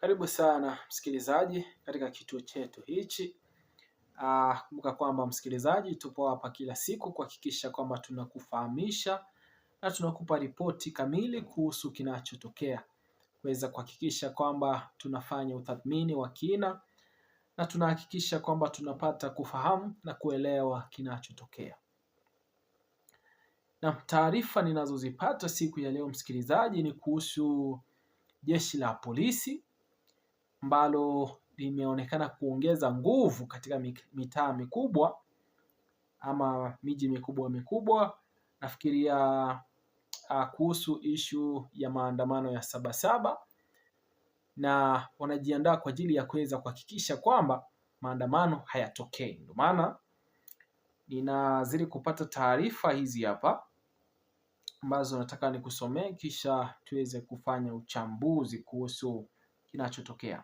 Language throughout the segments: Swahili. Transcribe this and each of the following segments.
Karibu sana msikilizaji katika kituo chetu hichi. Kumbuka kwamba msikilizaji, tupo hapa kila siku kuhakikisha kwamba tunakufahamisha na tunakupa ripoti kamili kuhusu kinachotokea, kuweza kuhakikisha kwamba tunafanya utathmini wa kina na tunahakikisha kwamba tunapata kufahamu na kuelewa kinachotokea. Na taarifa ninazozipata siku ya leo msikilizaji ni kuhusu jeshi la polisi ambalo limeonekana kuongeza nguvu katika mitaa mikubwa ama miji mikubwa. Nafikiria kuhusu issue ya maandamano ya Sabasaba, na wanajiandaa kwa ajili ya kuweza kuhakikisha kwamba maandamano hayatokei. Ndio maana ninazidi kupata taarifa hizi hapa ambazo nataka nikusomee, kisha tuweze kufanya uchambuzi kuhusu kinachotokea.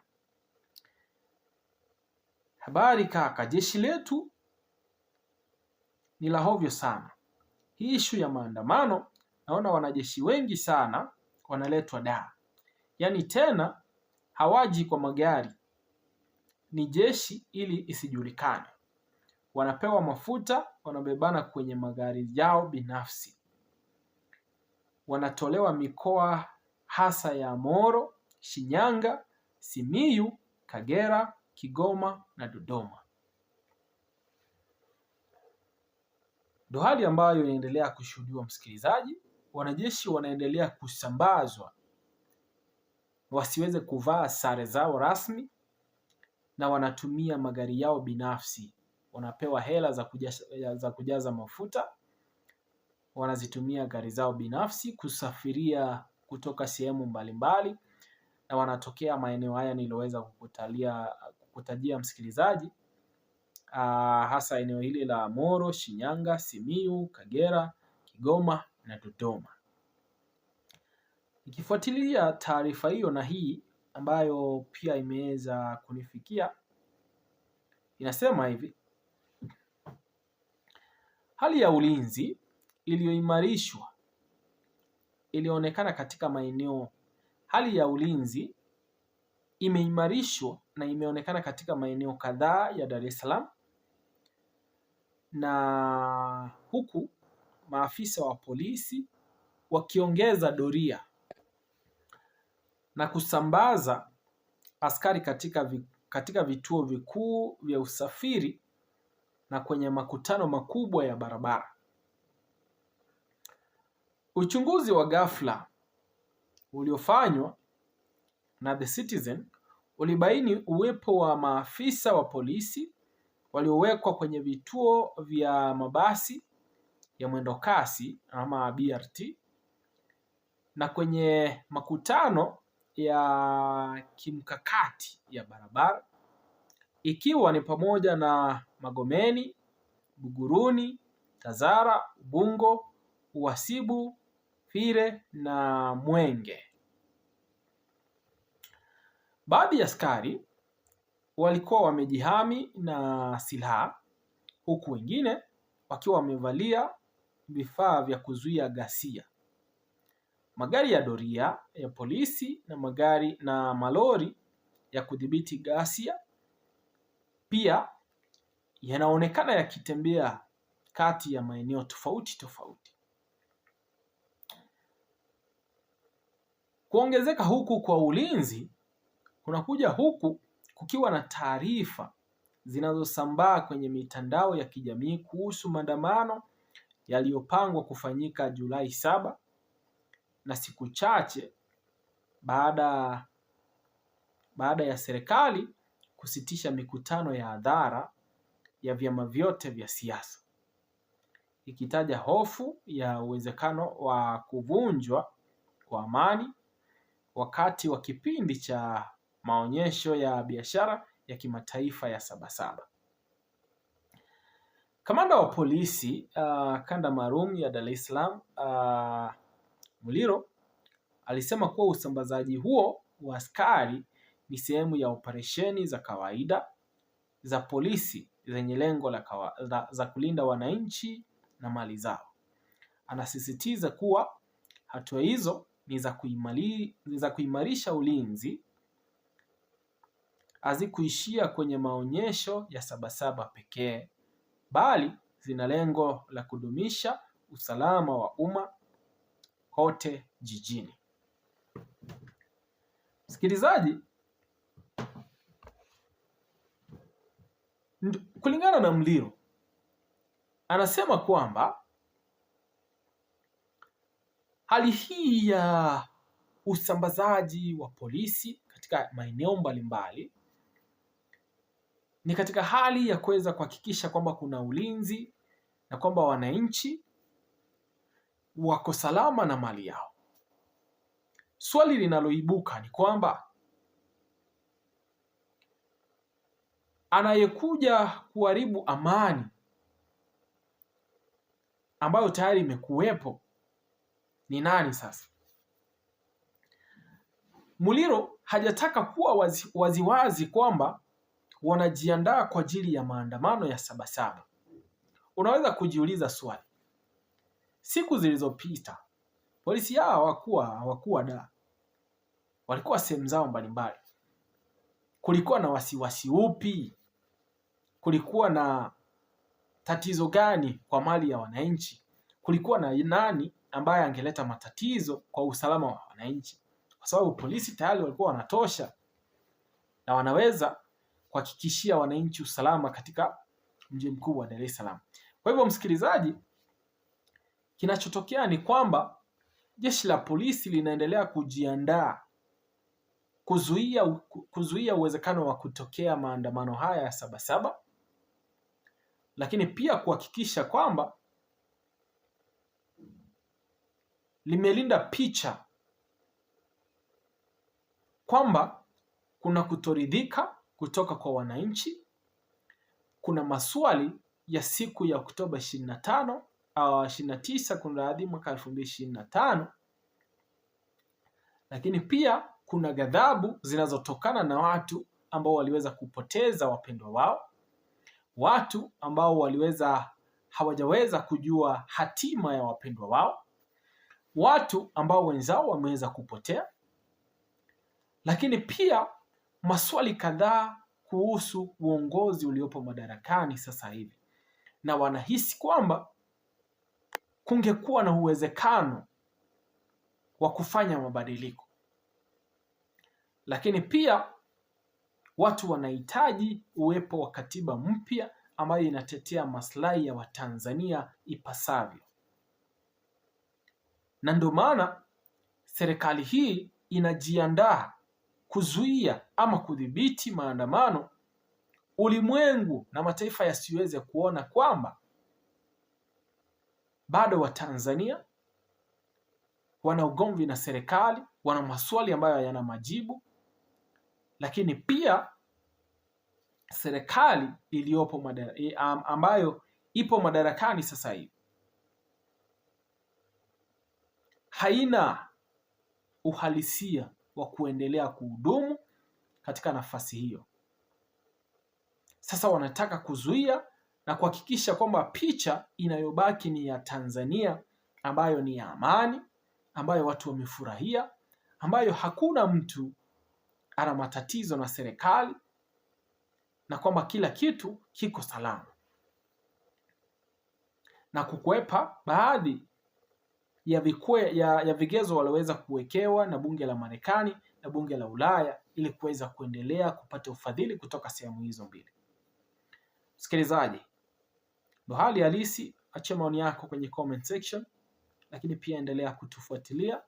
Habari kaka, jeshi letu ni la hovyo sana. Hii issue ya maandamano, naona wanajeshi wengi sana wanaletwa Dar. Yaani tena hawaji kwa magari, ni jeshi ili isijulikane. Wanapewa mafuta, wanabebana kwenye magari yao binafsi. Wanatolewa mikoa hasa ya Moro, Shinyanga, Simiyu, Kagera, Kigoma na Dodoma. Ndio hali ambayo inaendelea kushuhudiwa msikilizaji. Wanajeshi wanaendelea kusambazwa wasiweze kuvaa sare zao rasmi, na wanatumia magari yao binafsi. Wanapewa hela za kujaza mafuta, wanazitumia gari zao binafsi kusafiria kutoka sehemu mbalimbali, na wanatokea maeneo haya niloweza kukutajia msikilizaji, hasa eneo hili la Moro, Shinyanga, Simiyu, Kagera, Kigoma na Dodoma. Nikifuatilia taarifa hiyo na hii ambayo pia imeweza kunifikia, inasema hivi: hali ya ulinzi iliyoimarishwa ilionekana katika maeneo. Hali ya ulinzi imeimarishwa na imeonekana katika maeneo kadhaa ya Dar es Salaam, na huku maafisa wa polisi wakiongeza doria na kusambaza askari katika vituo vikuu vya usafiri na kwenye makutano makubwa ya barabara. Uchunguzi wa ghafla uliofanywa na The Citizen ulibaini uwepo wa maafisa wa polisi waliowekwa kwenye vituo vya mabasi ya mwendo kasi ama BRT na kwenye makutano ya kimkakati ya barabara, ikiwa ni pamoja na Magomeni, Buguruni, Tazara, Ubungo, Uhasibu, Fire na Mwenge. Baadhi ya askari walikuwa wamejihami na silaha, huku wengine wakiwa wamevalia vifaa vya kuzuia ghasia. Magari ya doria ya polisi na malori ya kudhibiti ghasia pia yanaonekana yakitembea kati ya maeneo tofauti. Kuongezeka huku kwa ulinzi kunakuja huku kukiwa na taarifa zinazosambaa kwenye mitandao ya kijamii kuhusu maandamano yaliyopangwa kufanyika Julai 7, na siku chache baada ya serikali kusitisha mikutano ya hadhara ya vyama vyote vya siasa, ikitaja hofu ya uwezekano wa kuvunjwa kwa amani wakati wa kipindi cha maonyesho ya biashara ya kimataifa ya Sabasaba. Kamanda wa polisi kanda maalum ya Dar es Salaam Muliro alisema kuwa usambazaji huo wa askari ni sehemu ya operesheni za kawaida za polisi zenye lengo za kulinda wananchi na mali zao. Anasisitiza kuwa hatua hizo ni za kuimarisha ulinzi hazikuishia kwenye maonyesho ya Sabasaba pekee, bali zina lengo la kudumisha usalama wa umma kote jijini. Msikilizaji, kulingana na Mliro, anasema kwamba hali hii ya usambazaji wa polisi katika maeneo mbalimbali ni katika hali ya kuweza kuhakikisha kwamba kuna ulinzi na kwamba wananchi wako salama na mali yao. Swali linaloibuka ni kwamba anayekuja kuharibu amani ambayo tayari imekuwepo ni nani sasa? Muliro hajataka kuwa waziwazi kwamba wanajiandaa kwa ajili ya maandamano ya Sabasaba. Unaweza kujiuliza swali. Siku zilizopita polisi hao hawakuwa da, walikuwa sehemu zao mbalimbali. Kulikuwa na wasiwasi upi? Kulikuwa na tatizo gani kwa mali ya wananchi? Kulikuwa na nani ambaye angeleta matatizo kwa usalama wa wananchi? Kwa sababu polisi tayari walikuwa wanatosha na wanaweza kuhakikishia wananchi usalama katika mji mkuu wa Dar es Salaam. Kwa hivyo msikilizaji, kinachotokea ni kwamba jeshi la polisi linaendelea kujiandaa kuzuia uwezekano wa kutokea maandamano haya ya Sabasaba, lakini pia kuhakikisha kwamba limelinda picha kwamba kuna kutoridhika kutoka kwa wananchi, kuna maswali ya siku ya Oktoba 29 kunradhi, mwaka 2025, lakini pia kuna ghadhabu zinazotokana na watu ambao waliweza kupoteza wapendwa wao, watu ambao hawajaweza kujua hatima ya wapendwa wao, watu ambao wenzao wameweza kupotea, lakini pia maswali kadhaa kuhusu uongozi uliopo madarakani sasa hivi, na wanahisi kwamba kungekuwa na uwezekano wa kufanya mabadiliko. Lakini pia watu wanahitaji uwepo wa katiba mpya ambayo inatetea maslahi ya Watanzania ipasavyo. Na ndio maana serikali hii inajiandaa kuzuia ama kudhibiti maandamano, ulimwengu na mataifa yasiweze kuona kwamba bado Watanzania wana ugomvi na serikali, wana maswali ambayo hayana majibu, lakini pia serikali iliyopo ambayo ipo madarakani sasa hivi haina uhalisia wa kuendelea kuhudumu katika nafasi hiyo. Sasa wanataka kuzuia na kuhakikisha kwamba picha inayobaki ni ya Tanzania ambayo ni ya amani, ambayo watu wamefurahia, ambayo hakuna mtu ana matatizo na serikali, na kwamba kila kitu kiko salama, na kukwepa baadhi ya vigezo waliweza kuwekewa na bunge la Marekani na bunge la Ulaya ili kuweza kuendelea kupata ufadhili kutoka sehemu hizo mbili. Msikilizaji, ndo hali halisi. Acha maoni yako kwenye comment section, lakini pia endelea kutufuatilia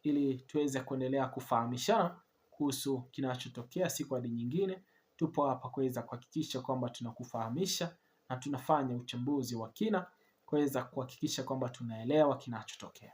ili tuweze kuendelea kufahamishana kuhusu kinachotokea siku hadi nyingine. Tupo hapa kuweza kuhakikisha kwamba tunakufahamisha na tunafanya uchambuzi wa kina kuweza kuhakikisha kwamba tunaelewa kinachotokea.